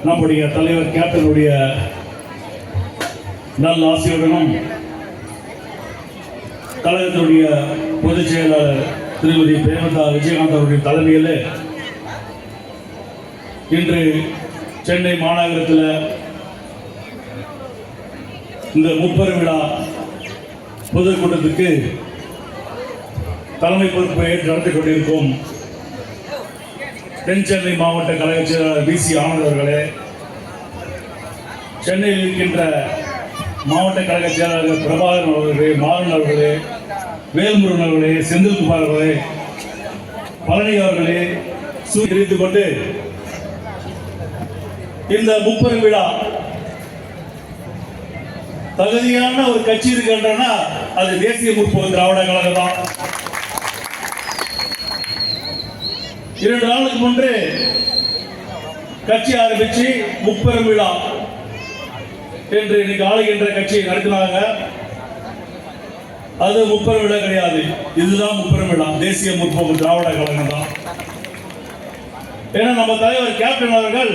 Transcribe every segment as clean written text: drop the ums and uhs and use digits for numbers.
நம்முடைய தலைவர் கேப்டனுடைய நல்ல ஆசையுடனும் கழகத்தினுடைய பொதுச் செயலாளர் திருமதி பிரேமலதா விஜயகாந்த் அவருடைய தலைமையில் இன்று சென்னை மாநகரத்தில் இந்த முப்பெரும் விழா பொதுக்கூட்டத்துக்கு தலைமை பொறுப்பை ஏற்று நடத்தி கொண்டிருக்கும் தென் சென்னை மாவட்ட கழக செயலாளர் BC ஆனந்த் அவர்களே, சென்னையில் இருக்கின்ற மாவட்ட கழக செயலாளர் பிரபாகரன் அவர்களே, மாறன் அவர்களே, வேல்முருகன் அவர்களே, செந்தில்குமார் அவர்களே, பழனி அவர்களே தெரிவித்துக் கொண்டு இந்த முப்பெரும் விழா தகுதியான ஒரு கட்சி இருக்கின்றனா அது தேசிய முற்போக்கு திராவிட கழகம் தான். 2 நாளுக்கு முன்பு கட்சி ஆரம்பிச்சு முப்பெரும் விழா என்று இன்னைக்கு ஆளுகின்ற கட்சியை நடத்தினாங்க. அது முப்பெரும் விழா கிடையாது, இதுதான் முப்பெரும் விழா, தேசிய முற்போக்கு திராவிட கழகம் தான். ஏன்னா நம்ம தலைவர் கேப்டன் அவர்கள்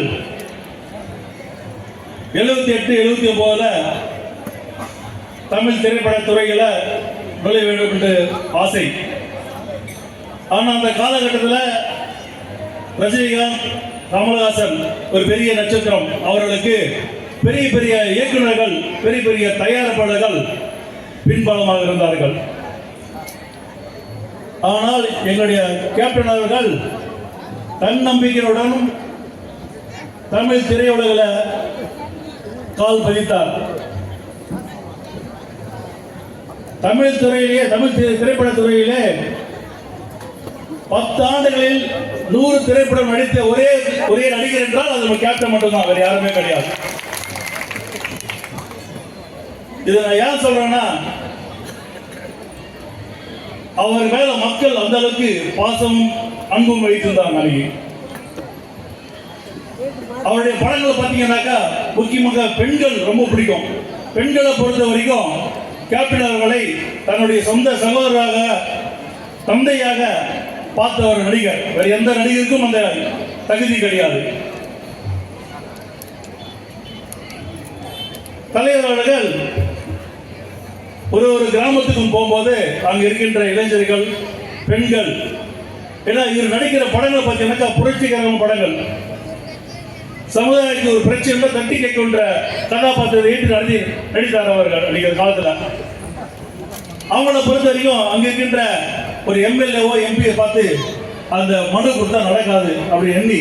78, 79 தமிழ் திரைப்பட துறையில நுழைய வேண்டும் என்று ஆசை. ஆனா அந்த காலகட்டத்தில் ரஜினிகாந்த், கமலஹாசன் ஒரு பெரிய நட்சத்திரம், அவர்களுக்கு பெரிய பெரிய இயக்குநர்கள், பெரிய பெரிய தயாரிப்பாளர்கள் பின்பலமாக இருந்தார்கள். ஆனால் எங்களுடைய கேப்டன் அவர்கள் தன்னம்பிக்கையுடன் தமிழ் திரையுலகில் கால் பதித்தார். தமிழ் துறையிலே, தமிழ் திரைப்பட துறையிலே 10 ஆண்டுகளில் 100 திரைப்படம் நடித்த ஒரே நடிகர் என்றால் அது நம்ம கேப்டன் மட்டும்தான், வேற யாருமே கிடையாது. இதை நான் ஏன் சொல்றேன்னா, அவர் மேல மக்கள் அந்த அளவுக்கு பாசம் அன்பும் வைத்திருந்தாங்க. அவருடைய படங்களை பார்த்தீங்கன்னாக்கா முக்கியமாக பெண்கள் ரொம்ப பிடிக்கும். பெண்களை பொறுத்த வரைக்கும் கேப்டன் அவர்களை தன்னுடைய சொந்த சகோதரராக, தந்தையாக பார்த்த ஒரு நடிகர். வேறு எந்த நடிகருக்கும் அந்த தகுதி கிடையாது. தலைவர் அவர்கள் ஒரு கிராமத்துக்கும் போகும்போது அங்க இருக்கின்ற இளைஞர்கள், பெண்கள், ஏன்னா இவர் நடிக்கிற படங்களை பார்த்தீங்கன்னாக்கா புரட்சிகரமான படங்கள், சமுதாயத்துக்கு ஒரு பிரச்சனை தட்டி கேட்கின்ற கதாபாத்திரத்தை ஏற்று நடித்தார் அவர்கள் நடிக்கிற காலத்தில். அவங்கள பொறுத்த வரைக்கும் அங்க இருக்கின்ற ஒரு MLAவோ MP பார்த்து அந்த மனு கொடுத்தா நடக்காது அப்படி எண்ணி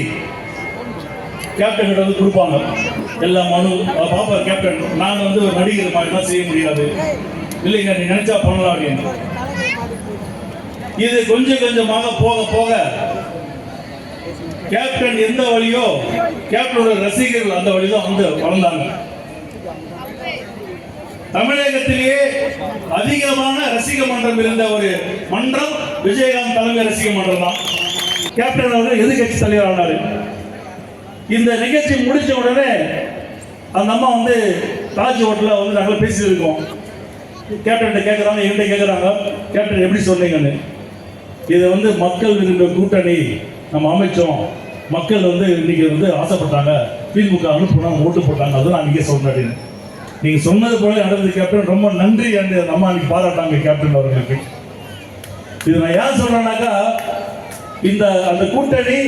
கேப்டன் கிட்ட வந்து கொடுப்பாங்க. எல்லா மனு பாப்பா கேப்டன், நான் வந்து ஒரு நடிகர் மாதிரிலாம் செய்ய முடியாது, இல்லைங்க நீ நினைச்சா பண்ணலாம் அப்படின்னு. இது கொஞ்சம் கொஞ்சமாக போக போக கேப்டன் எந்த வழியோ கேப்டனோட ரசிகர்கள் அந்த வழிதான் வந்து வளர்ந்தாங்க. தமிழகத்திலேயே அதிகமான ரசிக மன்றம் இருந்த ஒரு மன்றம் விஜயகாந்த் தலைமை ரசிக மன்றம் தான். கேப்டன் அவர்கள் எதிர்கட்சி தலைவர் ஆனாரு. இந்த நிகழ்ச்சி முடிச்ச உடனே அந்த அம்மா வந்து தாஜ் ஹோட்டலில் வந்து நாங்கள் பேசியிருக்கோம். கேப்டன் கேட்குறாங்க, என்கிட்ட கேட்குறாங்க, கேப்டன் எப்படி சொன்னீங்கன்னு. இதை வந்து மக்கள் விரும்ப கூட்டணி நம்ம அமைச்சோம், மக்கள் வந்து இன்னைக்கு வந்து ஆசைப்பட்டாங்க, திமுக அனுப்புனா ஓட்டு போட்டாங்க, அதுவும் நான் இங்கே சொல்றேன். நீங்க சொன்னது போல நடந்தது கேப்டன், ரொம்ப நன்றி என்று அம்மா அன்னைக்கு பாராட்டாங்க கேப்டன் அவர்களுக்கு. இது நான் ஏன் சொல்றேன்னாக்கா, இந்த அந்த கூட்டணி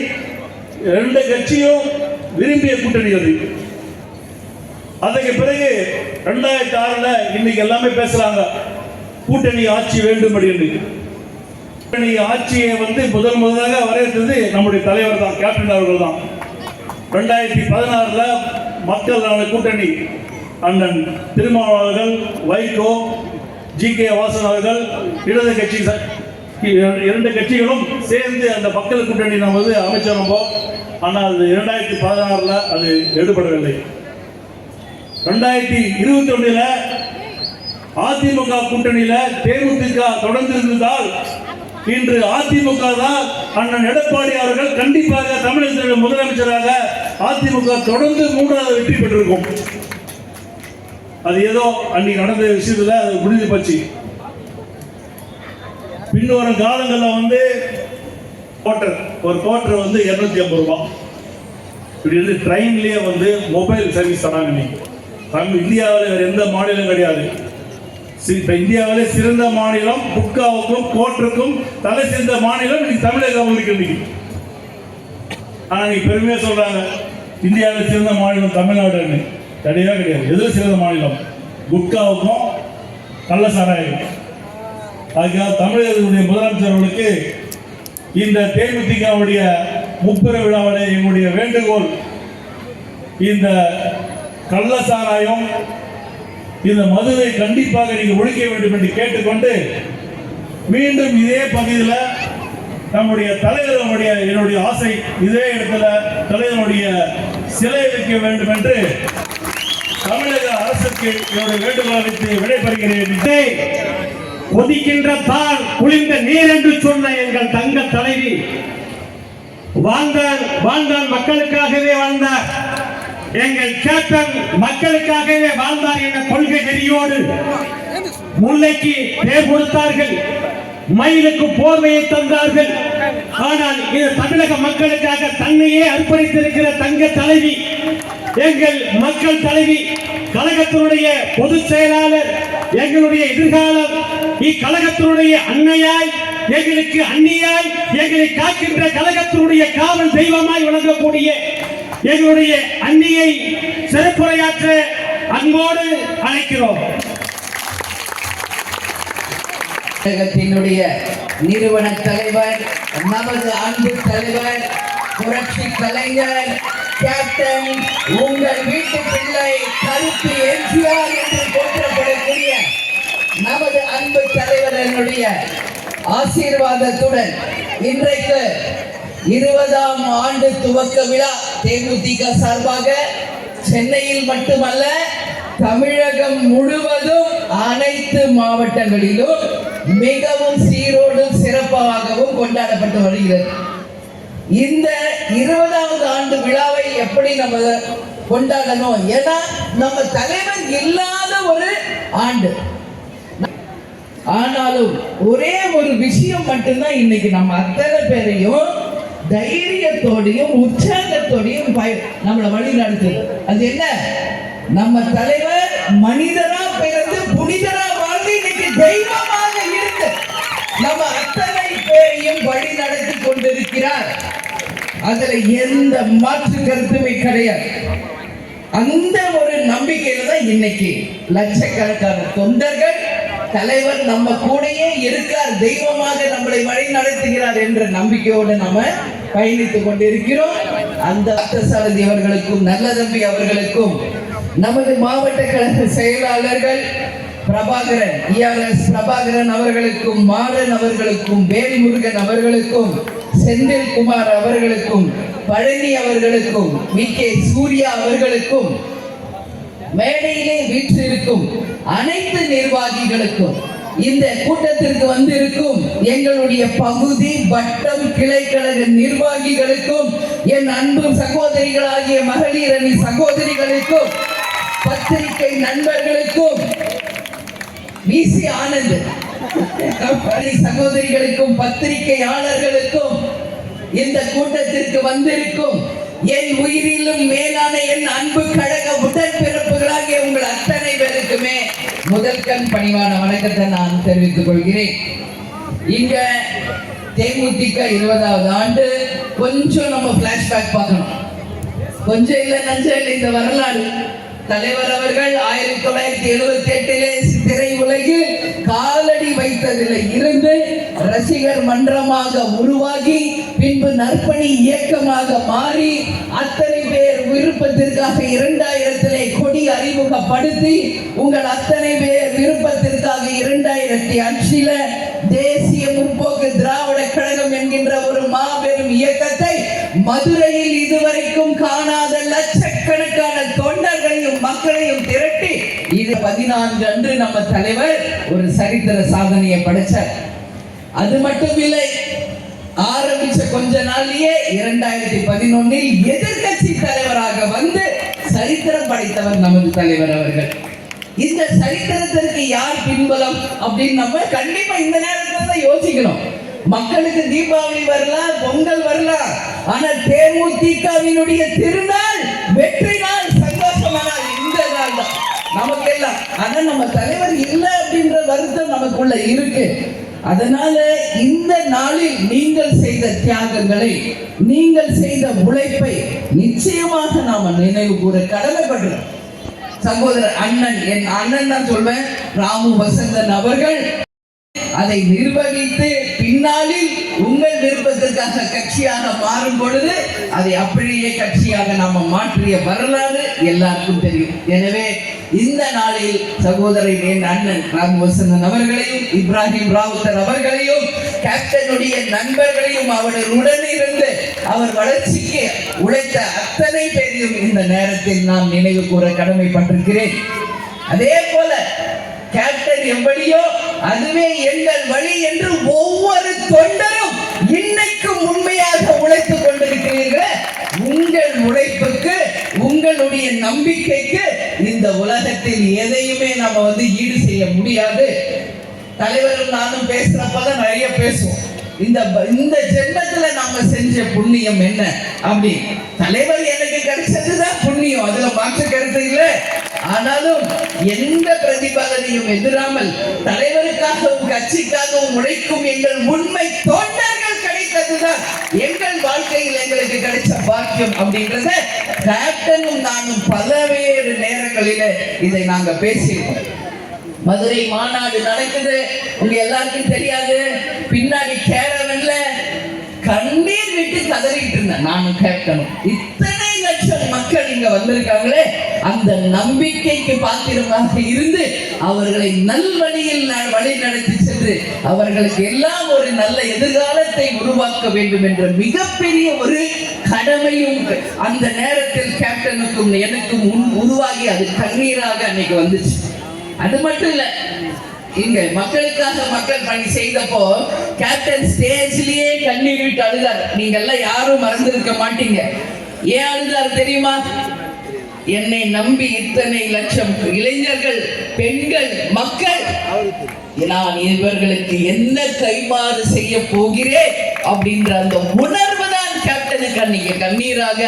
2 கட்சியும் விரும்பிய கூட்டணி அது. அதுக்கு பிறகு 2006 இன்னைக்கு எல்லாமே பேசுறாங்க கூட்டணி ஆட்சி வேண்டும் அப்படின்னு. கூட்டணி ஆட்சியை வந்து முதலாக வரையறுத்தது நம்முடைய தலைவர் தான், கேப்டன் அவர்கள் தான். 2016 மக்கள் நல கூட்டணி அண்ணன் திருமாவளவர்கள், வைகோ, GK வாசன் அவர்கள், இடது கட்சி 2 கட்சிகளும் சேர்ந்து அந்த மக்கள் கூட்டணி நம்ம வந்து அமைச்சோம். ஆனால் அது 2016 அது எடுபடவில்லை. 2021 அதிமுக கூட்டணியில தேமுதிக தொடர்ந்து இருந்ததால் இன்று அதிமுக தான் அண்ணன் எடப்பாடி அவர்கள் கண்டிப்பாக தமிழகத்தின் முதலமைச்சராக அதிமுக தொடர்ந்து 3வது வெற்றி பெற்றிருக்கும். அது ஏதோ அன்னைக்கு நடந்த விஷயத்துல அது முடிஞ்சு போச்சு. பின்வரும் காலங்களில் வந்து ஒரு கோட்டர் வந்து 250 ரூபாய். இப்படி இருந்து ட்ரெயின்லேயே வந்து மொபைல் சர்வீஸ் தராங்க. இன்னைக்கு இந்தியாவில் வேறு எந்த மாநிலம் கிடையாது. இப்போ இந்தியாவிலே சிறந்த மாநிலம், புக்காவுக்கும் கோட்டுக்கும் தலை சிறந்த மாநிலம் இன்னைக்கு தமிழகம் இருக்கு. இன்னைக்கு ஆனால் இன்னைக்கு பெருமையாக சொல்றாங்க இந்தியாவில் சிறந்த மாநிலம் தமிழ்நாடுன்னு. கிடையவே கிடையாது. எதில் சிறந்த மாநிலம்? குட்காவுக்கும் கள்ள சாராயம். அதுக்காக தமிழகத்தினுடைய முதலமைச்சர் அவர்களுக்கு இந்த தேமுதிகவுடைய முப்பெரு விழாவிலே எங்களுடைய வேண்டுகோள், இந்த கள்ள சாராயம், இந்த மதுவை கண்டிப்பாக நீங்கள் ஒழிக்க வேண்டும் என்று கேட்டுக்கொண்டு, மீண்டும் இதே பகுதியில் நம்முடைய தலைவருடைய என்னுடைய ஆசை, இதே இடத்துல தலைவருடைய சிலை வைக்க வேண்டும் என்று தமிழக அரசுக்கு என்னுடைய வேண்டுகோளை வைத்து விடைபெறுகிறேன். கொதிக்கின்ற பால் குளிர்ந்த நீர் என்று சொன்ன எங்கள் தங்க தலைவி வாழ்ந்தார், மக்களுக்காகவே வாழ்ந்தார். எங்கள் கேப்டன் மக்களுக்காகவே வாழ்ந்தார் என்ற கொள்கை நெறியோடு முல்லைக்கு பேர் கொடுத்தார்கள், மயிலுக்கு போர்வையை தந்தார்கள். ஆனால் இது தமிழக மக்களுக்காக தன்னையே அர்ப்பணித்திருக்கிற தங்க தலைவி, எங்கள் மக்கள் தலைவி, கழகத்தினுடைய பொதுச் செயலாளர், எங்களுடைய எதிர்காலம், இக்கழகத்தினுடைய அன்னையாய், எங்களுக்கு அன்னியாய், எங்களை காக்கின்ற கழகத்தினுடைய காவல் தெய்வமாய் வழங்கக்கூடிய எங்களுடைய அன்னியை சிறப்புரையாற்ற அன்போடு அழைக்கிறோம். கழகத்தினுடைய நிறுவன தலைவர், நமது அன்பு தலைவர், புரட்சி கலைஞர் கேப்டன், உங்கள் வீட்டு பிள்ளை கருப்பு எம்ஜிஆர் என்று போற்றப்படக்கூடிய நமது அன்பு தலைவர்களுடைய ஆசீர்வாதத்துடன் இன்றைக்கு 20ஆம் ஆண்டு துவக்க விழா தேமுதிக சார்பாக சென்னையில் மட்டுமல்ல தமிழகம் முழுவதும் அனைத்து மாவட்டங்களிலும் மிகவும் சீரோடும் சிறப்பாகவும் கொண்டாடப்பட்டு வருகிறது. இந்த 20வது ஆண்டு விழாவை எப்படி நம்ம கொண்டாடணும்? ஏன்னா நம்ம தலைவர் இல்லாத ஒரு ஆண்டு. ஆனாலும் ஒரே ஒரு விஷயம் மட்டும்தான் இன்னைக்கு நம்ம அத்தனை பேரையும் தைரியத்தோடையும் உற்சாகத்தோடையும் நம்மளை வழி நடத்துது. அது என்ன? நம்ம தலைவர் மனிதரா பிறந்து புனிதரா வாழ்ந்து இன்னைக்கு தெய்வமாக இருந்து நம்ம அத்தனை பேரையும் வழி நடத்தி கொண்டிருக்கிறார். அதுல எந்த மாற்று கருத்துமே கிடையாது. அந்த ஒரு நம்பிக்கையில தான் இன்னைக்கு லட்சக்கணக்கான தொண்டர்கள் தலைவர் நம்ம கூடயே இருக்கார், தெய்வமாக நம்மளை வழி நடத்துகிறார் என்ற நம்பிக்கையோடு நம்ம பயணித்துக் கொண்டிருக்கிறோம். அந்த சாரதி அவர்களுக்கும், நல்ல தம்பி அவர்களுக்கும், நமது மாவட்ட கழக செயலாளர்கள் பிரபாகரன், ERS பிரபாகரன் அவர்களுக்கும், மாறன் அவர்களுக்கும், வேல்முருகன் அவர்களுக்கும், செந்தில்குமார் அவர்களுக்கும், பழனி அவர்களுக்கும், VK சூர்யா அவர்களுக்கும், மேடையிலே வீற்றிருக்கும் அனைத்து நிர்வாகிகளுக்கும், இந்த கூட்டத்திற்கு வந்திருக்கும் எங்களுடைய பகுதி வட்டம் கிளைக்கழக நிர்வாகிகளுக்கும், என் அன்பு சகோதரிகளாகிய மகளிர் அணி சகோதரிகளுக்கும், பத்திரிகை நண்பர்களுக்கும், VC ஆனந்த் சகோதரிகளுக்கும், பத்திரிகையாளர்களுக்கும், இந்த கூட்டத்திற்கு வந்திருக்கும் என் உயிரிலும் மேலான என் அன்பு கழக உடன்பிறப்புகளாகிய உங்கள் அத்தனை பேருக்குமே முதல் கண் பணிவான வணக்கத்தை நான் தெரிவித்துக் கொள்கிறேன். இங்க தேமுதிக 20வது ஆண்டு கொஞ்சம் நம்ம பிளாஷ்பேக் பார்க்கணும். கொஞ்சம் இல்லை நஞ்சம் இல்லை. இந்த வரலாறு தலைவர் அவர்கள் 1978 திரை உலகில் காலடி வைத்ததில் இருந்து ரசிகர் மன்றமாக உருவாகி பின்பு நற்பணி இயக்கமாக மாறி அத்தனை பேர் விருப்பத்திற்காக 2000 கொடி அறிமுகப்படுத்தி உங்கள் அத்தனை பேர் விருப்பத்திற்காக 2005 தேசிய முற்போக்கு திராவிட கழகம் என்கின்ற ஒரு மாபெரும் இயக்கத்தை மதுரையில் இதுவரைக்கும் காணாத லட்சக்கணக்கான தொண்டர்களையும் மக்களையும் திரட்டி 14 அன்று நம்ம தலைவர் ஒரு சரித்திர சாதனையை படைச்சார். அது மட்டும் இல்லை, ஆரம்பிச்ச கொஞ்ச நாள்லயே 2011 எதிர்கட்சி தலைவராக வந்து சரித்திரம் படைத்தவர் நமது தலைவர் அவர்கள். இந்த சரித்திரத்திற்கு யார் பின்பலம் அப்படின்னு நம்ம கண்டிப்பா இந்த நேரத்துல தான் யோசிக்கணும். மக்களுக்கு தீபாவளி வரலாம், பொங்கல் வரலாம், ஆனால் தேமுதிகவினுடைய திருநாள், வெற்றி நாள், சந்தோஷமான நாள் இந்த நாள் தான் நமக்கெல்லாம். ஆனா நம்ம தலைவர் இல்லை அப்படின்ற வருத்தம் நமக்குள்ள இருக்கு. அதனால இந்த நாளில் நீங்கள் செய்த தியாகங்களை, நீங்கள் செய்த உழைப்பை நிச்சயமாக நாம நினைவு கூற கடமைப்படுறோம். சகோதரர் அண்ணன், என் அண்ணன் தான் சொல்வேன், ராமு வசந்தன் அவர்கள் அதை நிர்வகித்து பின்னாளில் உங்கள் விருப்பத்திற்காக கட்சியாக மாறும் பொழுது அதை அப்படியே கட்சியாக நாம மாற்றிய வரலாறு எல்லாருக்கும் தெரியும். எனவே இந்த நாளில் சகோதரர் என் அண்ணன் ராமவசந்தன் அவர்களையும், இப்ராஹிம் ராவுத்தர் அவர்களையும், கேப்டனுடைய நண்பர்களையும், அவருடன் இருந்து அவர் வளர்ச்சிக்கு உழைத்த அத்தனை பேரையும் இந்த நேரத்தில் நான் நினைவு கூற கடமைப்பட்டிருக்கிறேன். அதே போல கேப்டன் எப்படியோ அதுவே எங்கள் வழி என்று ஒவ்வொரு தொண்டரும் இன்னைக்கும் உண்மையாக உழைத்துக் கொண்டிருக்கிறீர்கள். உங்கள் உழைப்புக்கு, உங்களுடைய நம்பிக்கைக்கு இந்த உலகத்தில் எதையுமே நம்ம ஈடு செய்ய முடியாது. தலைவரும் நானும் பேசுறப்பதான் நிறைய பேசுவோம். இந்த ஜென்மத்துல நாம செஞ்ச புண்ணியம் என்ன அப்படி. தலைவர் எனக்கு கிடைச்சதுதான் புண்ணியம், அதுல மாற்று கருத்து இல்லை. ஆனாலும் எந்த பிரதிபலனையும் எதிராமல் தலைவருக்காகவும் கட்சிக்காகவும் உழைக்கும் எங்கள் உண்மை தொண்டர்கள் கிடைத்ததுதான் எங்கள் வாழ்க்கையில் எங்களுக்கு கிடைச்ச பாக்கியம் அப்படின்றத கேப்டனும் நானும் பல்வேறு நேரங்களில இதை நாங்க பேசியிருக்கோம். மதுரை மாநாடு நடக்குது, உங்க எல்லாருக்கும் தெரியாது. பின்னாடி கேரவன்ல கண்ணீர் விட்டு கதறிட்டு இருந்தேன் நானும் கேப்டனும். இத்தனை லட்சம் மக்கள் இங்க வந்திருக்காங்களே, அந்த நம்பிக்கைக்கு பாத்திரமாக இருந்து அவர்களை நல்வழியில் வழி நடத்தி சென்று அவர்களுக்கு எல்லாம் ஒரு நல்ல எதிர்காலத்தை உருவாக்க வேண்டும் என்ற மிகப்பெரிய ஒரு கடமையும் அந்த நேரத்தில் கேப்டனுக்கும் எனக்கும் உருவாகி அது கண்ணீராக அன்னைக்கு வந்துச்சு. அது மட்டும் இல்ல, இங்க மக்களுக்காக மக்கள் பணி செய்தப்போ கேப்டன் ஸ்டேஜ்லயே கண்ணீர் விட்டு அழுதார். நீங்க எல்லாம் யாரும் மறந்திருக்க மாட்டீங்க. ஏன் அழுதார் தெரியுமா? என்னை நம்பி இத்தனை லட்சம் இளைஞர்கள், பெண்கள், மக்கள், நான் இவர்களுக்கு என்ன கைமாறு செய்ய போகிறேன் அப்படின்ற அந்த உணர்வு தான் கேப்டனுக்கு அன்னைக்கு கண்ணீராக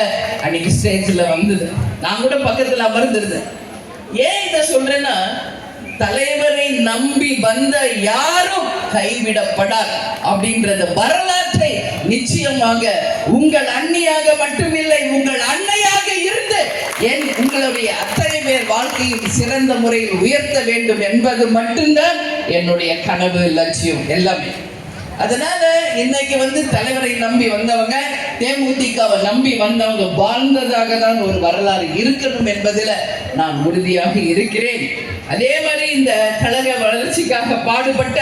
அன்னைக்கு ஸ்டேஜ்ல வந்தது. நான் கூட பக்கத்துல அமர்ந்திருந்தேன். ஏன் இதை சொல்றேன்னா, தலைவரை நம்பி வந்த யாரும் கைவிடப்படார் அப்படின்றத வரலாற்றை நிச்சயமாக உங்கள் அண்ணியாக மட்டுமில்லை, உங்கள் அன்னையாக இருந்து உங்களுடைய அத்தனை பேர் வாழ்க்கையில் சிறந்த முறையில் உயர்த்த வேண்டும் என்பது மட்டும்தான் என்னுடைய கனவு, லட்சியம் எல்லாமே. அதனால இன்னைக்கு தலைவரை நம்பி வந்தவங்க, தேமுதிகவை நம்பி வந்தவங்க வாழ்ந்ததாக தான் ஒரு வரலாறு இருக்கணும் என்பதில் நான் உறுதியாக இருக்கிறேன். அதே மாதிரி இந்த கழக வளர்ச்சிக்காக பாடுபட்ட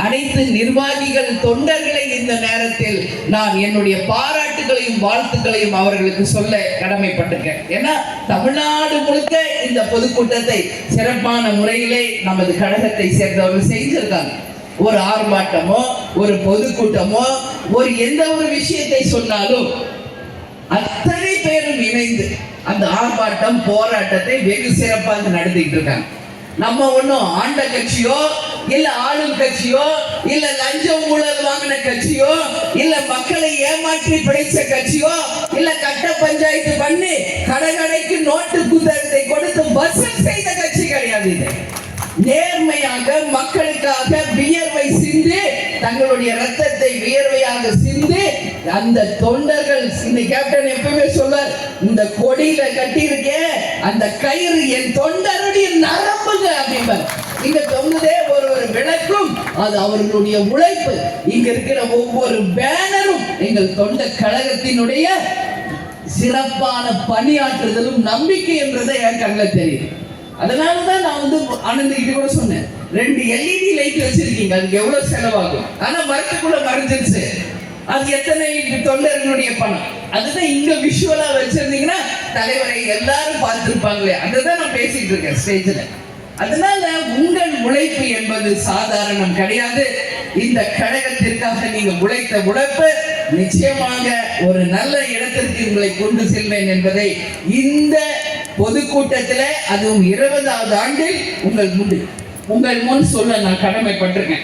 அனைத்து நிர்வாகிகள், தொண்டர்களை இந்த நேரத்தில் நான் என்னுடைய பாராட்டுகளையும் வாழ்த்துக்களையும் அவர்களுக்கு சொல்ல கடமைப்பட்டிருக்கேன். ஏன்னா தமிழ்நாடு முழுக்க இந்த பொதுக்கூட்டத்தை சிறப்பான முறையிலே நமது கழகத்தை சேர்ந்தவர்கள் செஞ்சிருக்காங்க. ஒரு ஆர்ப்பாட்டமோ, ஒரு பொதுக்கூட்டமோ, ஒரு எந்த ஒரு விஷயத்தை சொன்னாலும் அத்தனை பேரும் இணைந்து அந்த ஆர்ப்பாட்டம், போராட்டத்தை வெகு சிறப்பாக நடத்திட்டு இருக்காங்க. நம்ம ஒன்றும் ஆண்ட கட்சியோ, இல்ல ஆளும் கட்சியோ, இல்ல லஞ்சம் ஊழல் வாங்கின கட்சியோ, இல்ல மக்களை ஏமாற்றி பிடிச்ச கட்சியோ, இல்ல கட்ட பஞ்சாயத்து பண்ணி கடைக்கு நோட்டு புத்தகத்தை கொடுத்து வசூல் செய்த கட்சி கிடையாது. நேர்மையாக மக்களுக்காக வியர்வை சிந்து, தங்களுடைய ரத்தத்தை வியர்வையாக சிந்து அந்த தொண்டர்கள், இந்த கேப்டன் எப்பவுமே சொல்வார், இந்த கொடியில கட்டி இருக்கேன் அந்த கயிறு என் தொண்டருடைய நரம்புங்க அப்படிம்பார். இங்க தொங்குதே ஒரு விளக்கும், அது அவர்களுடைய உழைப்பு. இங்க இருக்கிற ஒவ்வொரு பேனரும் எங்கள் தொண்ட கழகத்தினுடைய சிறப்பான பணியாற்றுதலும் நம்பிக்கை என்றதை என் கண்ணில் தெரியும். அதனாலதான் நான் ஆனந்திக்கிட்ட கூட சொன்னேன், 2 LED லைட் வச்சிருக்கீங்க, அதுக்கு எவ்வளவு செலவாகும்? ஆனா மரத்துக்குள்ள மறைஞ்சிருச்சு. அது எத்தனை தொண்டர்களுடைய பணம்? அதுதான் இங்க விஷுவலா வச்சிருந்தீங்கன்னா தலைவரை எல்லாரும் பார்த்திருப்பாங்களே. அதுதான் நான் பேசிட்டு இருக்கேன் ஸ்டேஜ்ல. அதனால உங்கள் உழைப்பு என்பது சாதாரணம் கிடையாது. இந்த கழகத்திற்காக நீங்க உழைத்த உழைப்பு நிச்சயமாக ஒரு நல்ல இடத்திற்கு உங்களை கொண்டு செல்வேன் என்பதை இந்த பொதுக்கூட்டத்தில், அதுவும் 20வது ஆண்டில் உங்கள் முன் சொல்ல நான் கடமைப்பட்டிருக்கேன்.